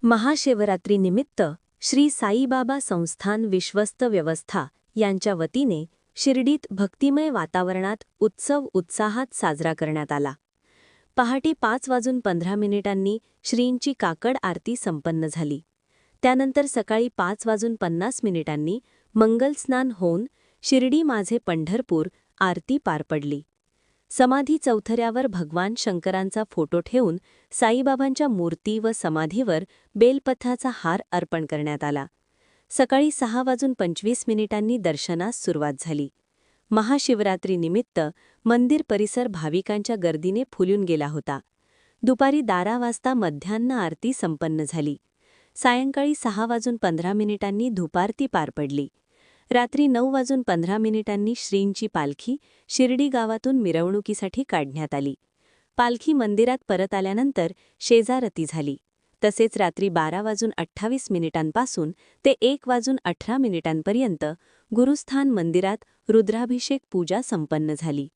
महाशिवरात्रीनिमित्त श्री साईबाबा संस्थान विश्वस्त व्यवस्था यांच्या वतीने शिर्डीत भक्तिमय वातावरणात उत्सव उत्साहात साजरा करण्यात आला. पहाटे 5:15 श्रींची काकड आरती संपन्न झाली. त्यानंतर सकाळी 5:50 मंगलस्नान होऊन शिर्डी माझे पंढरपूर आरती पार पडली. समाधी चौथऱ्यावर भगवान शंकरांचा फोटो ठेवून साईबाबांच्या मूर्ती व समाधीवर बेलपथाचा हार अर्पण करण्यात आला. सकाळी 6:25 दर्शनास सुरुवात झाली. महाशिवरात्रीनिमित्त मंदिर परिसर भाविकांच्या गर्दीने फुलून गेला होता. दुपारी 12 वाजता मध्यान्ह आरती संपन्न झाली. सायंकाळी 6:15 धुपारती पार पडली. रात्री 9:15 श्रींची पालखी शिर्डी गावातून मिरवणुकीसाठी काढण्यात आली. पालखी मंदिरात परत आल्यानंतर शेजारती झाली. तसेच रात्री 12:28 पासून ते 1:18 गुरुस्थान मंदिरात रुद्राभिषेक पूजा संपन्न झाली.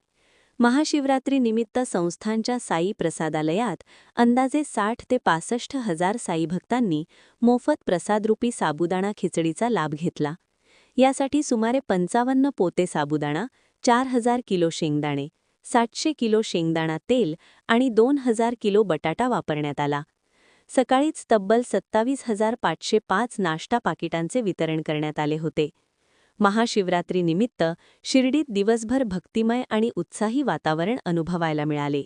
महाशिवरात्रीनिमित्त संस्थानच्या साई प्रसादालयात अंदाजे 60 ते 65 हजार साई भक्तांनी मोफत प्रसादरूपी साबुदाणा खिचडीचा लाभ घेतला. यासाठी सुमारे 55 पोते साबुदाणा, 4000 किलो शेंगदाणे, 700 किलो शेंगदाणा तेल आणि 2000 किलो बटाटा वापरण्यात आला. सकाळीच तब्बल 27,505 नाश्ता पाकिटांचे वितरण करण्यात आले होते. महाशिवरात्रीनिमित्त शिर्डीत दिवसभर भक्तिमय आणि उत्साही वातावरण अनुभवायला मिळाले.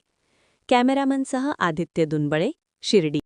कॅमेरामनसह आदित्य दुनबळे, शिर्डी.